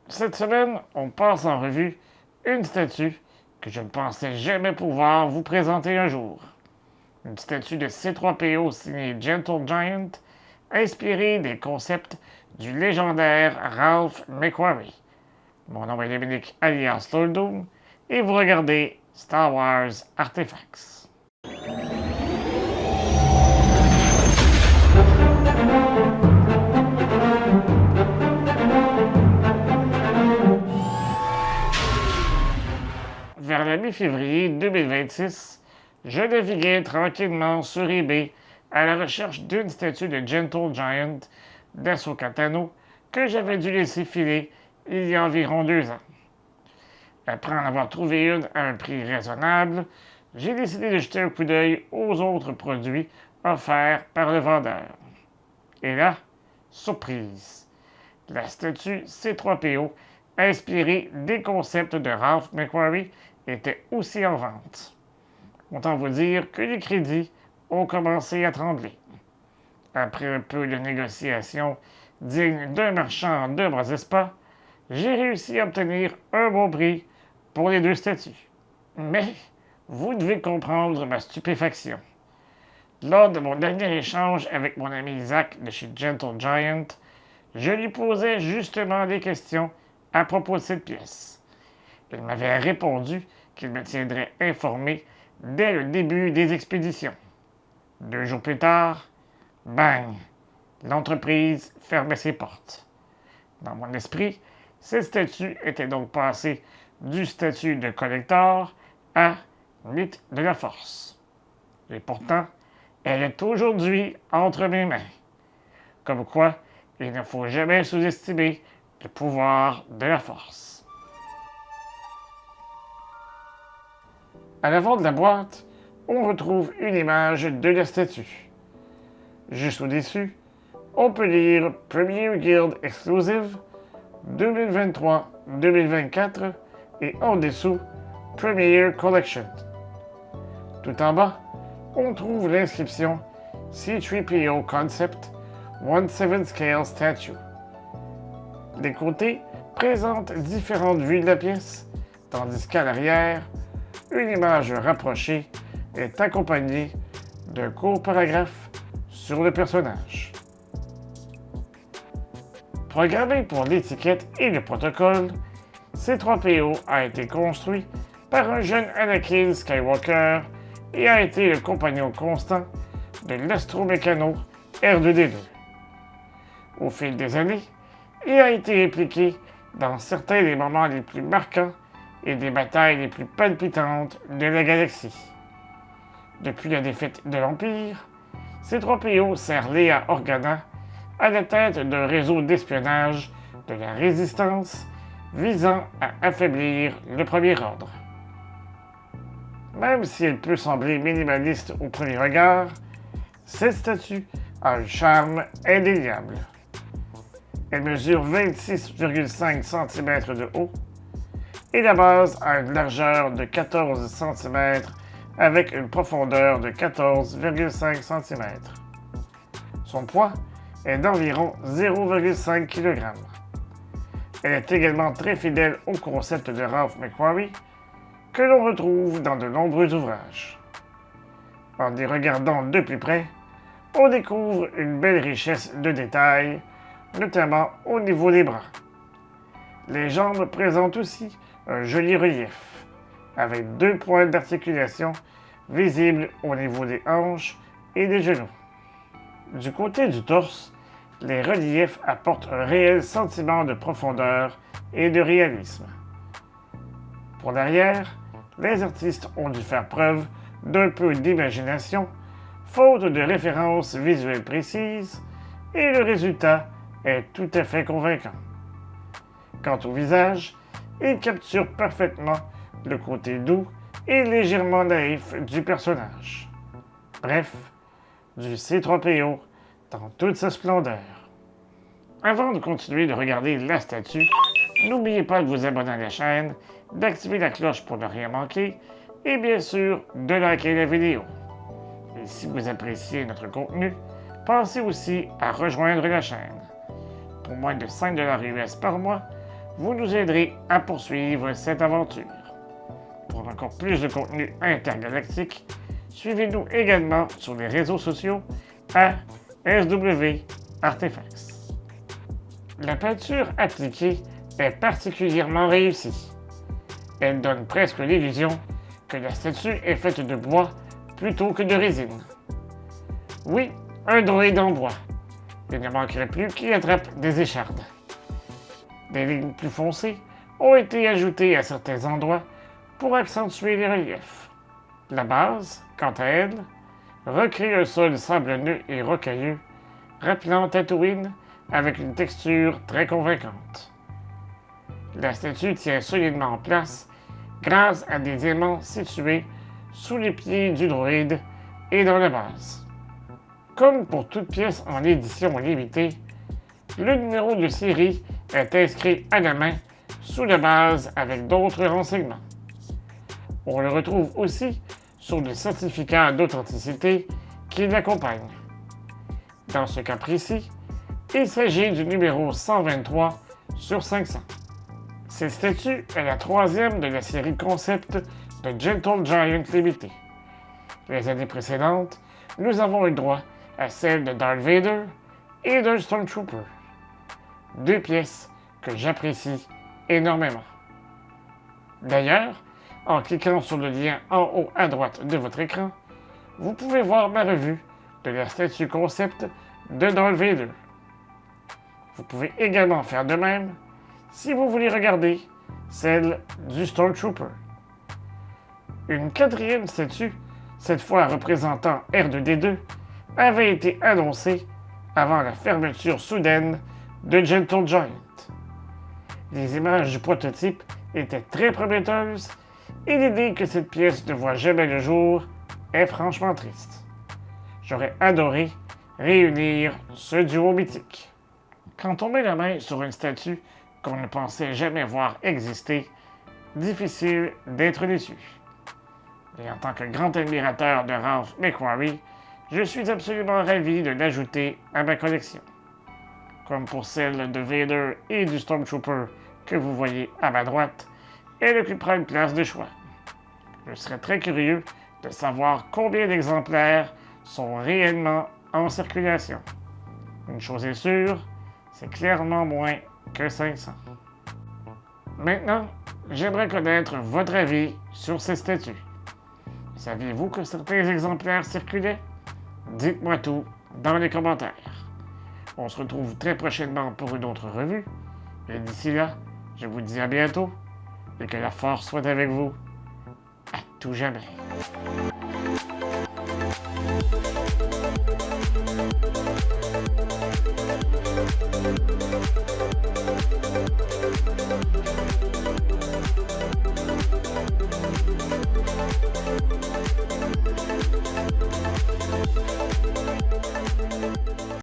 Cette semaine, on passe en revue une statue que je ne pensais jamais pouvoir vous présenter un jour. Une statue de C3PO signée Gentle Giant, inspirée des concepts du légendaire Ralph McQuarrie. Mon nom est Dominique alias Lord Doom, et vous regardez Star Wars Artifacts. Vers la mi-février 2026, je naviguais tranquillement sur eBay à la recherche d'une statue de Gentle Giant d'Ahsoka Tano que j'avais dû laisser filer il y a environ 2 ans. Après en avoir trouvé une à un prix raisonnable, j'ai décidé de jeter un coup d'œil aux autres produits offerts par le vendeur. Et là, surprise! La statue C3PO, inspirée des concepts de Ralph McQuarrie, était aussi en vente. Autant vous dire que les crédits ont commencé à trembler. Après un peu de négociation digne d'un marchand de Bras-Espa, j'ai réussi à obtenir un bon prix pour les deux statues. Mais vous devez comprendre ma stupéfaction. Lors de mon dernier échange avec mon ami Zach de chez Gentle Giant, je lui posais justement des questions à propos de cette pièce. Il m'avait répondu qu'il me tiendrait informé dès le début des expéditions. 2 jours plus tard, bang, l'entreprise fermait ses portes. Dans mon esprit, cette statue était donc passée du statut de collector à mythe de la force. Et pourtant, elle est aujourd'hui entre mes mains. Comme quoi, il ne faut jamais sous-estimer le pouvoir de la force. À l'avant de la boîte, on retrouve une image de la statue. Juste au-dessus, on peut lire Premier Guild Exclusive 2023-2024 et en dessous Premier Collection. Tout en bas, on trouve l'inscription C3PO Concept 1/7 Scale Statue. Les côtés présentent différentes vues de la pièce, tandis qu'à l'arrière, une image rapprochée est accompagnée d'un court paragraphe sur le personnage. Programmé pour l'étiquette et le protocole, C3PO a été construit par un jeune Anakin Skywalker et a été le compagnon constant de l'astromécano R2D2. Au fil des années, il a été impliqué dans certains des moments les plus marquants et des batailles les plus palpitantes de la galaxie. Depuis la défaite de l'Empire, C3PO sert Leia Organa à la tête d'un réseau d'espionnage de la Résistance visant à affaiblir le Premier Ordre. Même si elle peut sembler minimaliste au premier regard, cette statue a un charme indéniable. Elle mesure 26,5 cm de haut et la base a une largeur de 14 cm avec une profondeur de 14,5 cm. Son poids est d'environ 0,5 kg. Elle est également très fidèle au concept de Ralph McQuarrie que l'on retrouve dans de nombreux ouvrages. En les regardant de plus près, on découvre une belle richesse de détails, notamment au niveau des bras. Les jambes présentent aussi un joli relief, avec 2 points d'articulation visibles au niveau des hanches et des genoux. Du côté du torse, les reliefs apportent un réel sentiment de profondeur et de réalisme. Pour l'arrière, les artistes ont dû faire preuve d'un peu d'imagination, faute de références visuelles précises, et le résultat est tout à fait convaincant. Quant au visage, il capture parfaitement le côté doux et légèrement naïf du personnage. Bref, du C3PO dans toute sa splendeur. Avant de continuer de regarder la statue, n'oubliez pas de vous abonner à la chaîne, d'activer la cloche pour ne rien manquer et bien sûr de liker la vidéo. Et si vous appréciez notre contenu, pensez aussi à rejoindre la chaîne. Pour moins de 5$ US par mois, vous nous aiderez à poursuivre cette aventure. Pour encore plus de contenu intergalactique, suivez-nous également sur les réseaux sociaux à SW Artefacts. La peinture appliquée est particulièrement réussie. Elle donne presque l'illusion que la statue est faite de bois plutôt que de résine. Oui, un droïde en bois. Il ne manquerait plus qu'il attrape des échardes. Des lignes plus foncées ont été ajoutées à certains endroits pour accentuer les reliefs. La base, quant à elle, recrée un sol sablonneux et rocailleux, rappelant Tatooine avec une texture très convaincante. La statue tient solidement en place grâce à des aimants situés sous les pieds du droïde et dans la base. Comme pour toute pièce en édition limitée, le numéro de série est inscrit à la main sous la base avec d'autres renseignements. On le retrouve aussi sur le certificat d'authenticité qui l'accompagne. Dans ce cas précis, il s'agit du numéro 123 sur 500. Cette statue est la troisième de la série concept de Gentle Giant Limited. Les années précédentes, nous avons eu droit à celle de Darth Vader et d'un Stormtrooper. Deux pièces que j'apprécie énormément. D'ailleurs, en cliquant sur le lien en haut à droite de votre écran, vous pouvez voir ma revue de la statue concept de Darth Vader. Vous pouvez également faire de même si vous voulez regarder celle du Stormtrooper. Une quatrième statue, cette fois représentant R2-D2, avait été annoncée avant la fermeture soudaine de Gentle Giant. Les images du prototype étaient très prometteuses et l'idée que cette pièce ne voit jamais le jour est franchement triste. J'aurais adoré réunir ce duo mythique. Quand on met la main sur une statue qu'on ne pensait jamais voir exister, difficile d'être déçu. Et en tant que grand admirateur de Ralph McQuarrie, je suis absolument ravi de l'ajouter à ma collection. Comme pour celle de Vader et du Stormtrooper que vous voyez à ma droite, elle occupera une place de choix. Je serais très curieux de savoir combien d'exemplaires sont réellement en circulation. Une chose est sûre, c'est clairement moins que 500. Maintenant, j'aimerais connaître votre avis sur ces statues. Saviez-vous que certains exemplaires circulaient? Dites-moi tout dans les commentaires. On se retrouve très prochainement pour une autre revue. Et d'ici là, je vous dis à bientôt et que la force soit avec vous à tout jamais.